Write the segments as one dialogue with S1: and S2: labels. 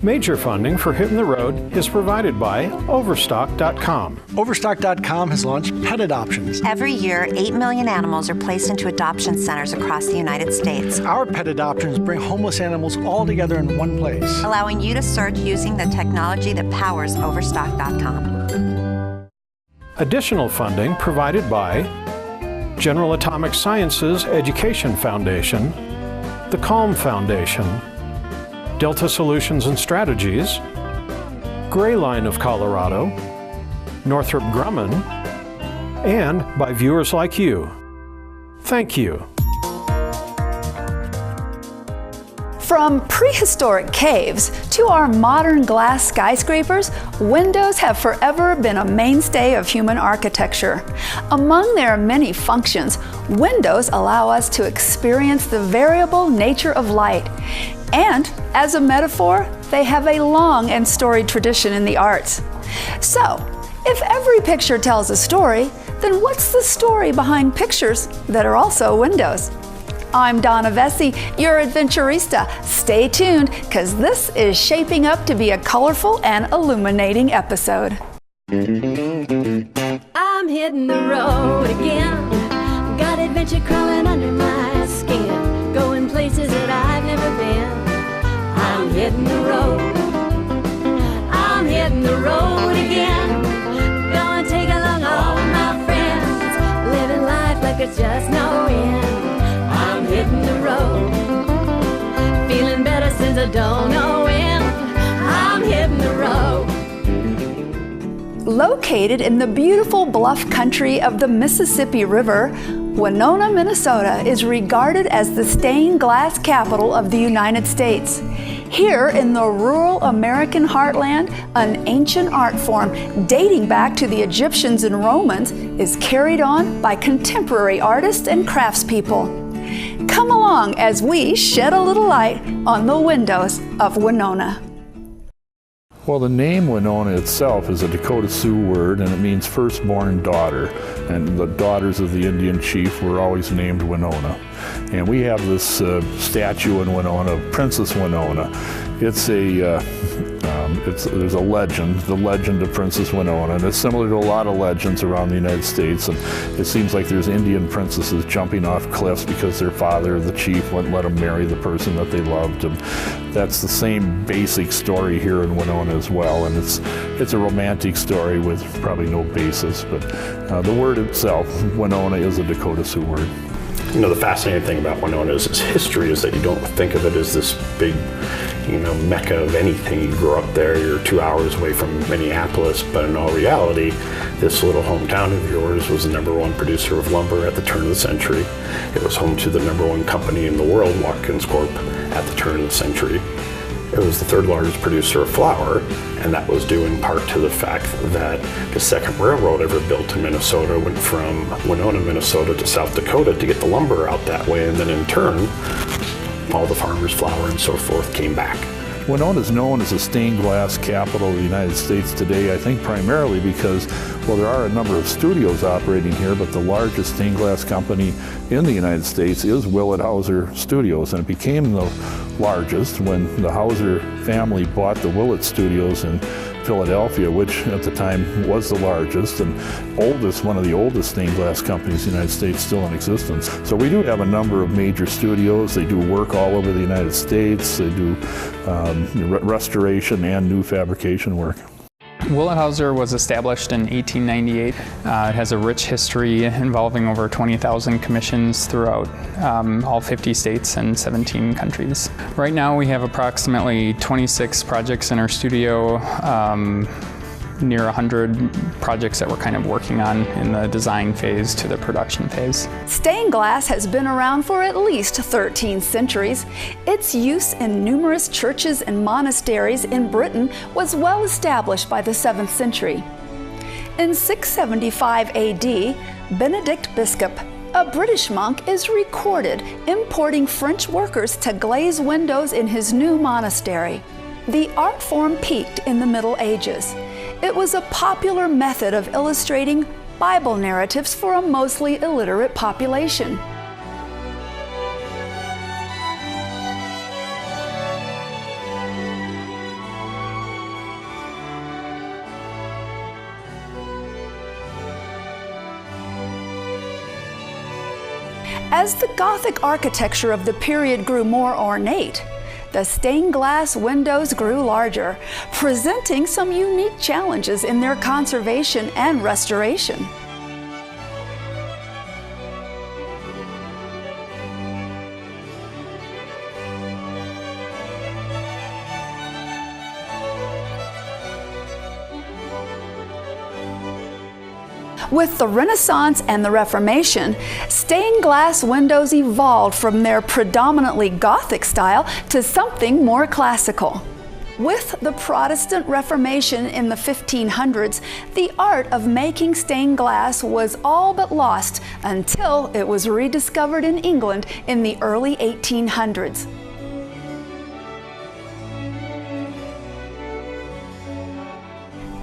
S1: Major funding for Hitting the Road is provided by Overstock.com.
S2: Overstock.com has launched pet adoptions.
S3: Every year, 8 million animals are placed into adoption centers across the United States.
S2: Our pet adoptions bring homeless animals all together in one place,
S3: allowing you to search using the technology that powers Overstock.com.
S1: Additional funding provided by General Atomic Sciences Education Foundation, the Calm Foundation, Delta Solutions and Strategies, Gray Line of Colorado, Northrop Grumman, and by viewers like you. Thank you.
S4: From prehistoric caves to our modern glass skyscrapers, windows have forever been a mainstay of human architecture. Among their many functions, windows allow us to experience the variable nature of light. And, as a metaphor, they have a long and storied tradition in the arts. So, if every picture tells a story, then what's the story behind pictures that are also windows? I'm Donna Vesey, your adventurista. Stay tuned, because this is shaping up to be a colorful and illuminating episode.
S5: I'm hitting the road again. Got adventure crawling under my skin. Going places that I've never been. I'm hitting the road. I'm hitting the road again. Gonna take along all of my friends. Living life like it's just no end. I'm hitting the road. Feeling better since I don't know when. I'm hitting the road.
S4: Located in the beautiful bluff country of the Mississippi River, Winona, Minnesota is regarded as the stained glass capital of the United States. Here in the rural American heartland, an ancient art form dating back to the Egyptians and Romans is carried on by contemporary artists and craftspeople. Come along as we shed a little light on the windows of Winona.
S6: Well, the name Winona itself is a Dakota Sioux word, and it means firstborn daughter. And the daughters of the Indian chief were always named Winona. And we have this statue in Winona, Princess Winona. It's there's a legend, the legend of Princess Winona, and it's similar to a lot of legends around the United States. And it seems like there's Indian princesses jumping off cliffs because their father, the chief, wouldn't let them marry the person that they loved. And that's the same basic story here in Winona as well. And it's a romantic story with probably no basis, but the word itself, Winona, is a Dakota Sioux word.
S7: You know, the fascinating thing about Winona is its history is that you don't think of it as this big, mecca of anything. You grew up there, you're 2 hours away from Minneapolis, but in all reality, this little hometown of yours was the #1 producer of lumber at the turn of the century. It was home to the #1 company in the world, Watkins Corp, at the turn of the century. It was the 3rd largest producer of flour, and that was due in part to the fact that the second railroad ever built in Minnesota went from Winona, Minnesota to South Dakota to get the lumber out that way, and then in turn, all the farmers' flour and so forth came back.
S6: Winona is known as the stained glass capital of the United States today, I think primarily because, well, there are a number of studios operating here, but the largest stained glass company in the United States is Willett Hauser Studios, and it became the largest when the Hauser family bought the Willett Studios in Philadelphia, which at the time was the largest and one of the oldest stained glass companies in the United States still in existence. So we do have a number of major studios. They do work all over the United States. They do restoration and new fabrication work.
S8: Willett Hauser was established in 1898. It has a rich history involving over 20,000 commissions throughout all 50 states and 17 countries. Right now we have approximately 26 projects in our studio, near 100 projects that we're kind of working on in the design phase to the production phase.
S4: Stained glass has been around for at least 13 centuries. Its use in numerous churches and monasteries in Britain was well established by the 7th century. In 675 AD, Benedict Biscop, a British monk, is recorded importing French workers to glaze windows in his new monastery. The art form peaked in the Middle Ages. It was a popular method of illustrating Bible narratives for a mostly illiterate population. As the Gothic architecture of the period grew more ornate, the stained glass windows grew larger, presenting some unique challenges in their conservation and restoration. With the Renaissance and the Reformation, stained glass windows evolved from their predominantly Gothic style to something more classical. With the Protestant Reformation in the 1500s, the art of making stained glass was all but lost until it was rediscovered in England in the early 1800s.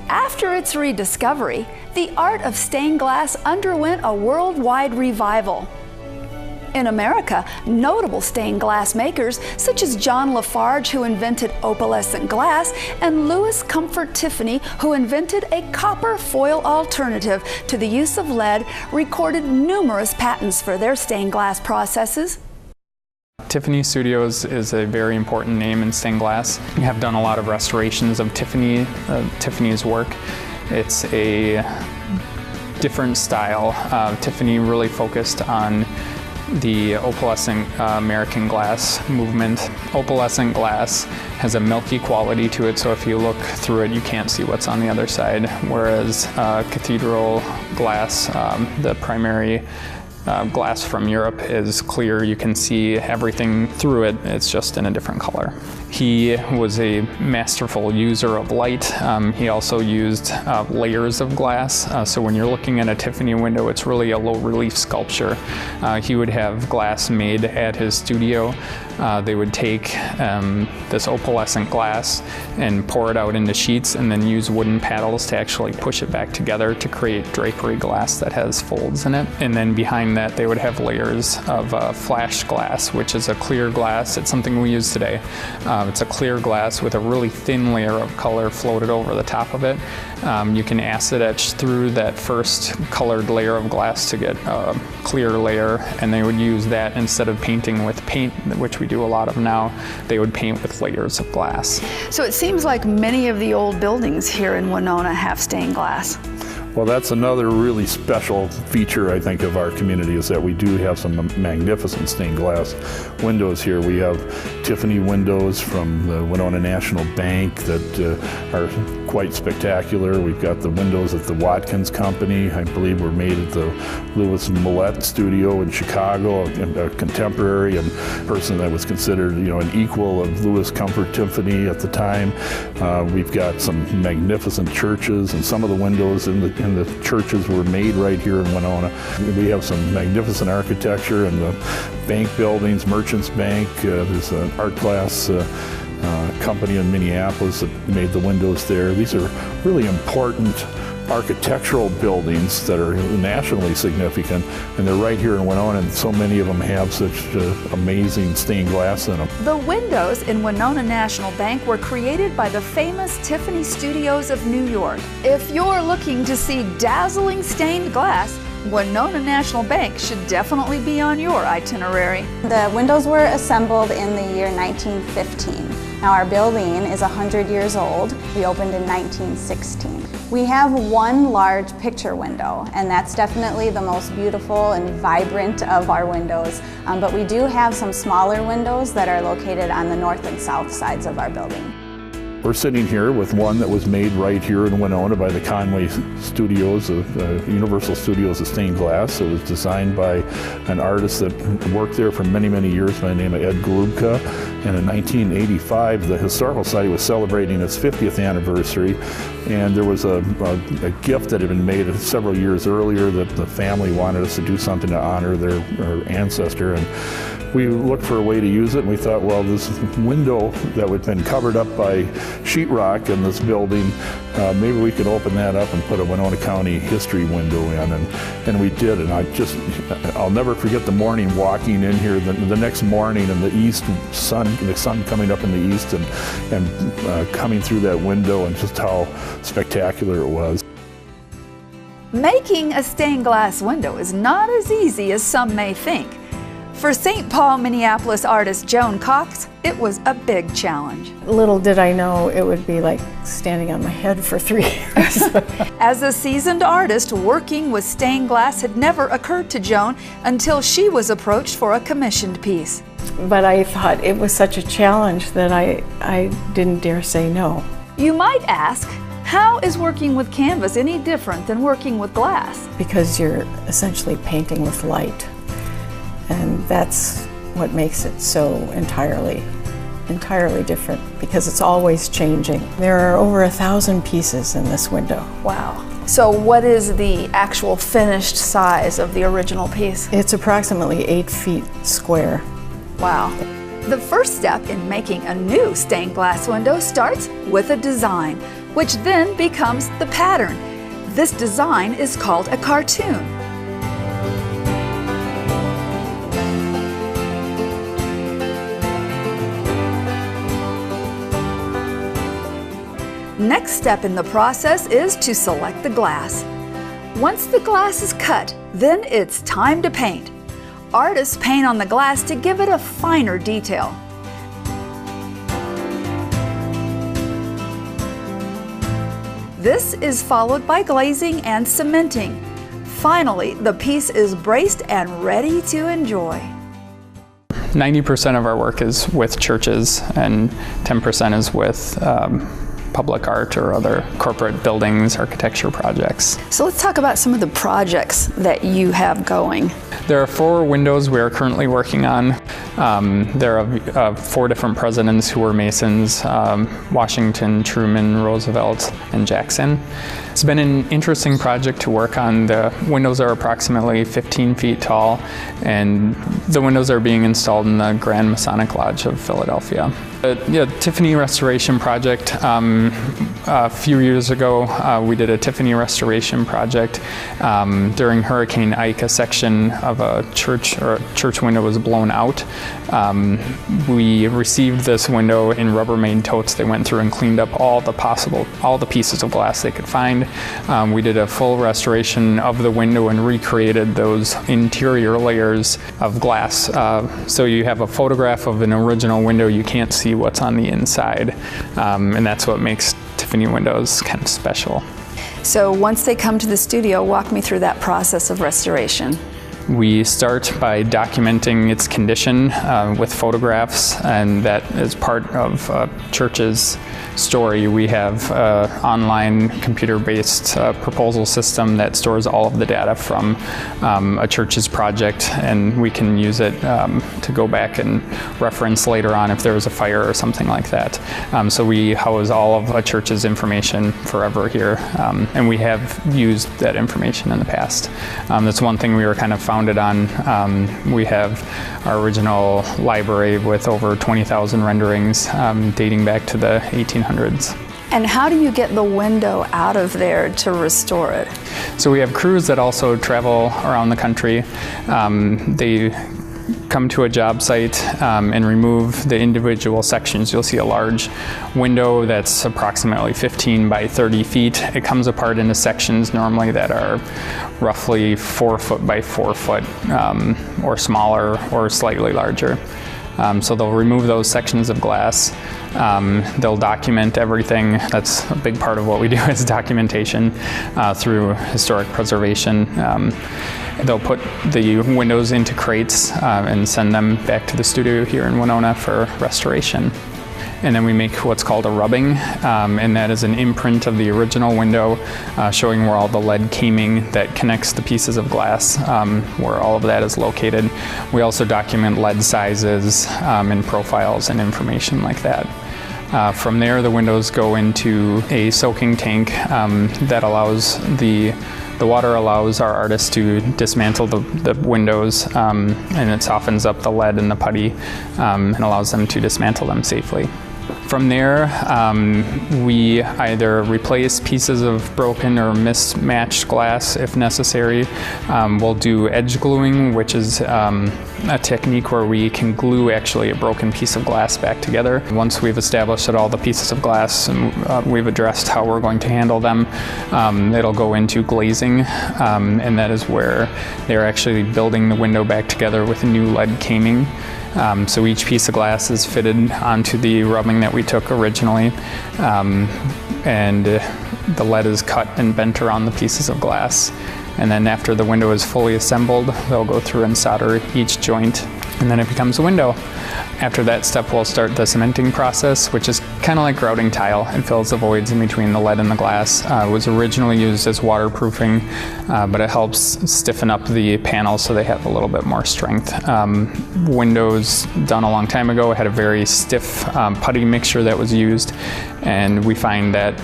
S4: After its rediscovery, the art of stained glass underwent a worldwide revival. In America, notable stained glass makers such as John Lafarge, who invented opalescent glass, and Louis Comfort Tiffany, who invented a copper foil alternative to the use of lead, recorded numerous patents for their stained glass processes.
S8: Tiffany Studios is a very important name in stained glass. We have done a lot of restorations of Tiffany's work. It's a different style. Tiffany really focused on the opalescent American glass movement. Opalescent glass has a milky quality to it, so if you look through it, you can't see what's on the other side. Whereas cathedral glass, the primary glass from Europe, is clear. You can see everything through it. It's just in a different color. He was a masterful user of light. He also used layers of glass. So when you're looking at a Tiffany window, it's really a low relief sculpture. He would have glass made at his studio. They would take this opalescent glass and pour it out into sheets and then use wooden paddles to actually push it back together to create drapery glass that has folds in it. And then behind that, they would have layers of flashed glass, which is a clear glass. It's something we use today. It's a clear glass with a really thin layer of color floated over the top of it. You can acid etch through that first colored layer of glass to get a clear layer, and they would use that instead of painting with paint, which we do a lot of now. They would paint with layers of glass.
S4: So it seems like many of the old buildings here in Winona have stained glass.
S6: Well, that's another really special feature, I think, of our community, is that we do have some magnificent stained glass windows here. We have Tiffany windows from the Winona National Bank that are quite spectacular. We've got the windows at the Watkins Company, I believe were made at the Louis Millette studio in Chicago, a contemporary and person that was considered, an equal of Louis Comfort Tiffany at the time. We've got some magnificent churches, and some of the windows in the churches were made right here in Winona. We have some magnificent architecture in the bank buildings, Merchants Bank. There's an art glass company in Minneapolis that made the windows there. These are really important architectural buildings that are nationally significant, and they're right here in Winona, and so many of them have such amazing stained glass in them.
S4: The windows in Winona National Bank were created by the famous Tiffany Studios of New York. If you're looking to see dazzling stained glass, Winona National Bank should definitely be on your itinerary.
S9: The windows were assembled in the year 1915. Now our building is 100 years old. We opened in 1916. We have one large picture window, and that's definitely the most beautiful and vibrant of our windows. But we do have some smaller windows that are located on the north and south sides of our building.
S6: We're sitting here with one that was made right here in Winona by the Conway Studios, Universal Studios of Stained Glass. It was designed by an artist that worked there for many, many years by the name of Ed Glubka. And in 1985, the Historical Society was celebrating its 50th anniversary, and there was a gift that had been made several years earlier that the family wanted us to do something to honor their ancestor. And we looked for a way to use it, and we thought, well, this window that had been covered up by sheetrock in this building, maybe we could open that up and put a Winona County history window in, and we did. And I'll never forget the morning walking in here the next morning, and the sun coming up in the east and coming through that window, and just how spectacular it was.
S4: Making a stained glass window is not as easy as some may think. For St. Paul, Minneapolis artist Joan Cox, it was a big challenge.
S10: Little did I know it would be like standing on my head for 3 years.
S4: As a seasoned artist, working with stained glass had never occurred to Joan until she was approached for a commissioned piece.
S10: But I thought it was such a challenge that I didn't dare say no.
S4: You might ask, how is working with canvas any different than working with glass?
S10: Because you're essentially painting with light. And that's what makes it so entirely different, because it's always changing. There are over 1,000 pieces in this window.
S4: Wow. So what is the actual finished size of the original piece?
S10: It's approximately 8 feet square.
S4: Wow. The first step in making a new stained glass window starts with a design, which then becomes the pattern. This design is called a cartoon. Next step in the process is to select the glass. Once the glass is cut, then it's time to paint. Artists paint on the glass to give it a finer detail. This is followed by glazing and cementing. Finally, the piece is braced and ready to enjoy.
S8: 90% of our work is with churches and 10% is with public art or other corporate buildings, architecture projects.
S4: So let's talk about some of the projects that you have going.
S8: There are 4 windows we are currently working on. There are 4 different presidents who were Masons, Washington, Truman, Roosevelt, and Jackson. It's been an interesting project to work on. The windows are approximately 15 feet tall, and the windows are being installed in the Grand Masonic Lodge of Philadelphia. The Tiffany restoration project, a few years ago we did a Tiffany restoration project. During Hurricane Ike, a section of a church window was blown out. We received this window in Rubbermaid totes. They went through and cleaned up all the pieces of glass they could find. We did a full restoration of the window and recreated those interior layers of glass. So you have a photograph of an original window, you can't see what's on the inside, and that's what makes Tiffany windows kind of special.
S4: So once they come to the studio, walk me through that process of restoration.
S8: We start by documenting its condition with photographs, and that is part of a church's story. We have an online computer-based proposal system that stores all of the data from a church's project, and we can use it to go back and reference later on if there was a fire or something like that. So we house all of a church's information forever here, and we have used that information in the past. That's one thing we were kind of founded on. We have our original library with over 20,000 renderings dating back to the 1800s.
S4: And how do you get the window out of there to restore it?
S8: So we have crews that also travel around the country. They come to a job site and remove the individual sections. You'll see a large window that's approximately 15 by 30 feet. It comes apart into sections normally that are roughly 4 foot by 4 foot or smaller or slightly larger. So they'll remove those sections of glass. They'll document everything. That's a big part of what we do is documentation through historic preservation. They'll put the windows into crates and send them back to the studio here in Winona for restoration. And then we make what's called a rubbing, and that is an imprint of the original window showing where all the lead caming that connects the pieces of glass, where all of that is located. We also document lead sizes and profiles and information like that. From there, the windows go into a soaking tank that allows the water allows our artists to dismantle the windows, and it softens up the lead and the putty and allows them to dismantle them safely. From there, we either replace pieces of broken or mismatched glass if necessary. We'll do edge gluing, which is a technique where we can glue actually a broken piece of glass back together. Once we've established that all the pieces of glass, we've addressed how we're going to handle them, it'll go into glazing, and that is where they're actually building the window back together with a new lead caming. So each piece of glass is fitted onto the rubbing that we took originally, and the lead is cut and bent around the pieces of glass. And then after the window is fully assembled, they'll go through and solder each joint, and then it becomes a window. After that step, we'll start the cementing process, which is kind of like grouting tile. It fills the voids in between the lead and the glass. It was originally used as waterproofing, but it helps stiffen up the panels so they have a little bit more strength. Windows done a long time ago had a very stiff putty mixture that was used, and we find that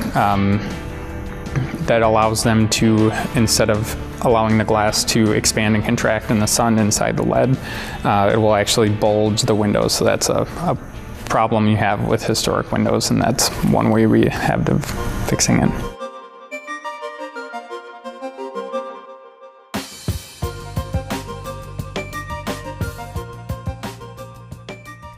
S8: that allows them to, instead of allowing the glass to expand and contract in the sun inside the lead, it will actually bulge the windows. So that's a problem you have with historic windows, and that's one way we have of fixing it.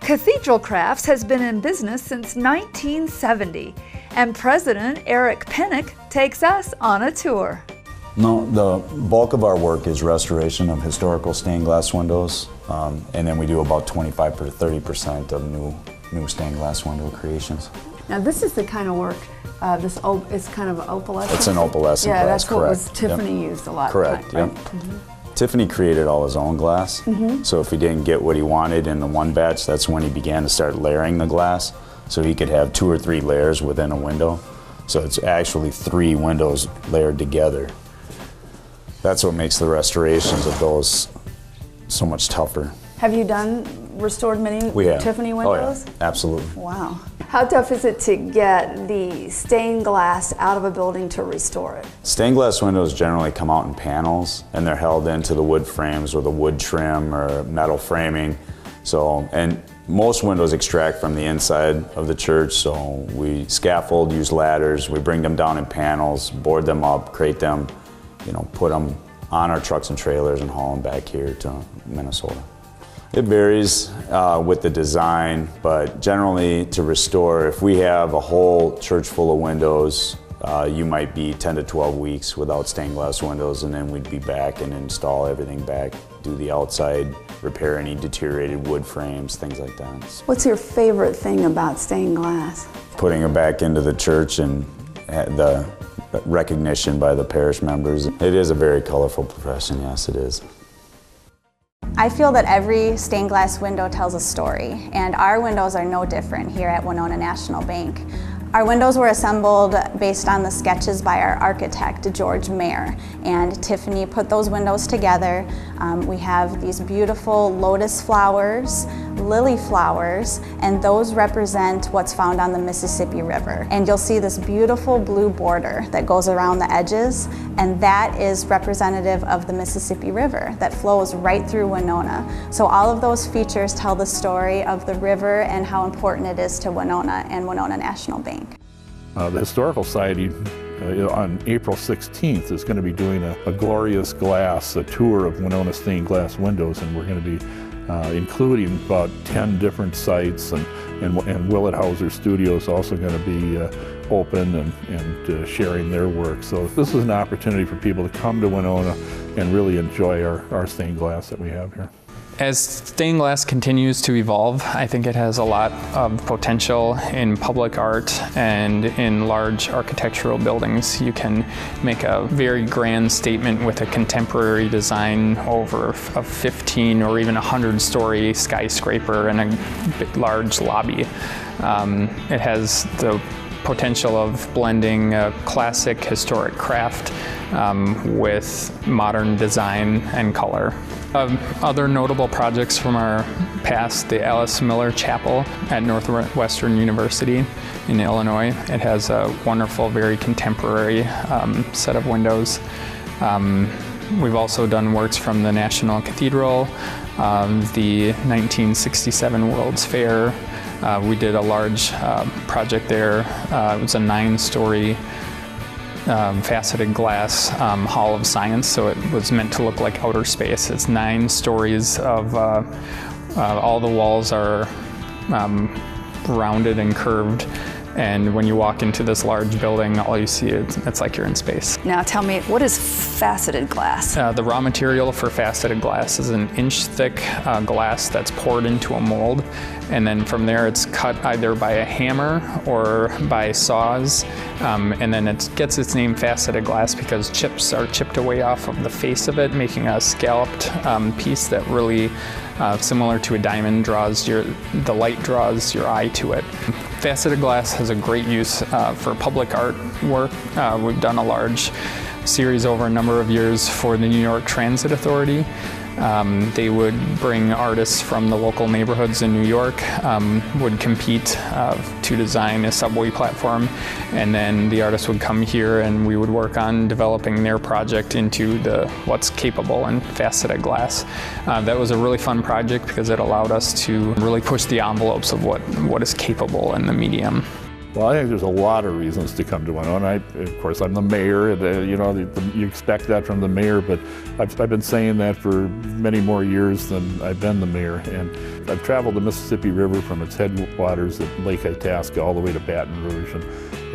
S4: Cathedral Crafts has been in business since 1970, and President Eric Pennick takes us on a tour.
S11: No, the bulk of our work is restoration of historical stained glass windows, and then we do about 25 to 30% of new stained glass window creations.
S4: Now this is the kind of work, it's kind of opalescent?
S11: It's an opalescent glass,
S4: yeah, that's what
S11: correct.
S4: Was Tiffany used a lot.
S11: Correct,
S4: right?
S11: yep. Mm-hmm. Tiffany created all his own glass, so if he didn't get what he wanted in the one batch, that's when he began to start layering the glass, so he could have 2 or 3 layers within a window. So it's actually 3 windows layered together. That's what makes the restorations of those so much tougher.
S4: Have you restored many Tiffany windows?
S11: Oh, yeah. Absolutely.
S4: Wow. How tough is it to get the stained glass out of a building to restore it?
S11: Stained glass windows generally come out in panels, and they're held into the wood frames with a wood trim or metal framing. So, and most windows extract from the inside of the church, so we scaffold, use ladders, we bring them down in panels, board them up, crate them, put them on our trucks and trailers and haul them back here to Minnesota. It varies with the design, but generally to restore, if we have a whole church full of windows, you might be 10 to 12 weeks without stained glass windows, and then we'd be back and install everything back, do the outside, repair any deteriorated wood frames, things like that.
S4: What's your favorite thing about stained glass?
S11: Putting it back into the church and the recognition by the parish members. It is a very colorful profession, yes it is.
S9: I feel that every stained glass window tells a story, and our windows are no different here at Winona National Bank. Our windows were assembled based on the sketches by our architect, George Mayer, and Tiffany put those windows together. We have these beautiful lotus flowers, lily flowers, and those represent what's found on the Mississippi River. And you'll see this beautiful blue border that goes around the edges, and that is representative of the Mississippi River that flows right through Winona. So all of those features tell the story of the river and how important it is to Winona and Winona National Bank.
S6: The Historical Society on April 16th is going to be doing a glorious glass, a tour of Winona stained glass windows, and we're going to be including about 10 different sites, and Willett Hauser Studios also going to be open and sharing their work. So this is an opportunity for people to come to Winona and really enjoy our stained glass that we have here.
S8: As stained glass continues to evolve, I think it has a lot of potential in public art and in large architectural buildings. You can make a very grand statement with a contemporary design over a 15 or even 100-story skyscraper and a large lobby. It has the potential of blending a classic historic craft with modern design and color. Other notable projects from our past, the Alice Miller Chapel at Northwestern University in Illinois. It has a wonderful, very contemporary set of windows. We've also done works from the National Cathedral, the 1967 World's Fair, We did a large project there. It was a 9-story faceted glass hall of science, so it was meant to look like outer space. It's 9 stories of all the walls are rounded and curved, and when you walk into this large building, all you see is it's like you're in space.
S4: Now tell me, what is faceted glass?
S8: The raw material for faceted glass is an inch-thick glass that's poured into a mold, and then from there it's cut either by a hammer or by saws, and then it gets its name faceted glass because chips are chipped away off of the face of it, making a scalloped piece that really, similar to a diamond, the light draws your eye to it. Faceted glass has a great use for public art work. We've done a large series over a number of years for the New York Transit Authority. They would bring artists from the local neighborhoods in New York, would compete to design a subway platform, and then the artists would come here and we would work on developing their project into what's capable in faceted glass. That was a really fun project because it allowed us to really push the envelopes of what is capable in the medium.
S6: Well, I think there's a lot of reasons to come to Winona. Of course, I'm the mayor. You expect that from the mayor, but I've been saying that for many more years than I've been the mayor. And I've traveled the Mississippi River from its headwaters at Lake Itasca all the way to Baton Rouge.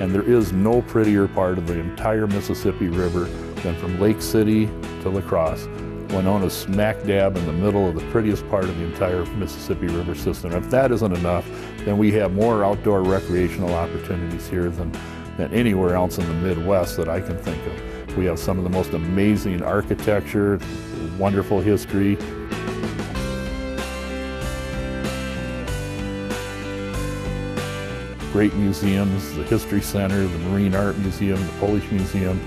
S6: And there is no prettier part of the entire Mississippi River than from Lake City to La Crosse. Winona's smack dab in the middle of the prettiest part of the entire Mississippi River system. If that isn't enough, then we have more outdoor recreational opportunities here than anywhere else in the Midwest that I can think of. We have some of the most amazing architecture, wonderful history. Great museums, the History Center, the Marine Art Museum, the Polish Museum,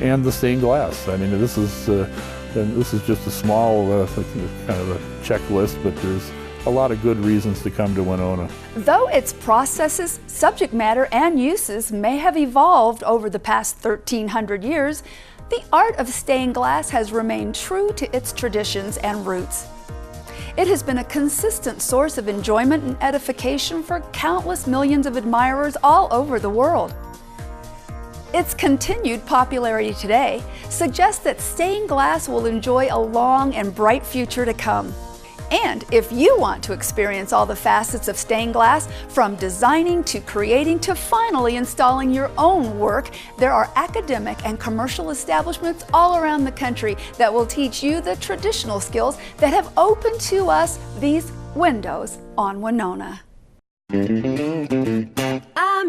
S6: and the stained glass. I mean, this is just a small kind of a checklist, but there's a lot of good reasons to come to Winona.
S4: Though its processes, subject matter, and uses may have evolved over the past 1,300 years, the art of stained glass has remained true to its traditions and roots. It has been a consistent source of enjoyment and edification for countless millions of admirers all over the world. Its continued popularity today suggests that stained glass will enjoy a long and bright future to come. And if you want to experience all the facets of stained glass, from designing to creating to finally installing your own work, there are academic and commercial establishments all around the country that will teach you the traditional skills that have opened to us these windows on Winona.
S5: I'm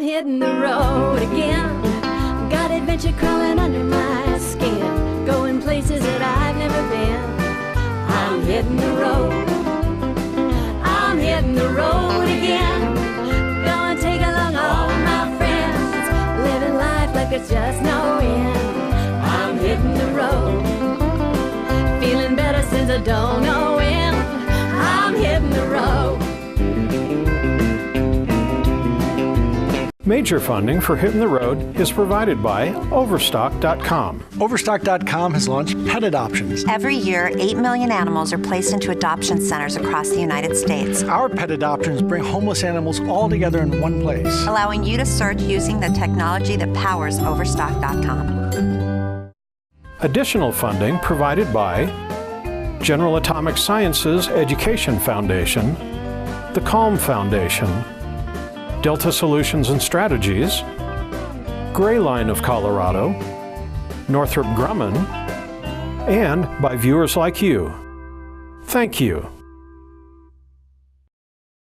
S5: hitting the road again. Got adventure crawling under my skin, going places that I've never been. I'm hitting the road. I'm hitting the road again. Gonna take along all my friends, living life like there's just no end. I'm hitting the road, feeling better since I don't know when. I'm hitting the road.
S1: Major funding for Hitting the Road is provided by Overstock.com.
S2: Overstock.com has launched pet adoptions.
S3: Every year, 8 million animals are placed into adoption centers across the United States.
S2: Our pet adoptions bring homeless animals all together in one place,
S3: allowing you to search using the technology that powers Overstock.com.
S1: Additional funding provided by General Atomic Sciences Education Foundation, the Calm Foundation, Delta Solutions and Strategies, Gray Line of Colorado, Northrop Grumman, and by viewers like you. Thank you.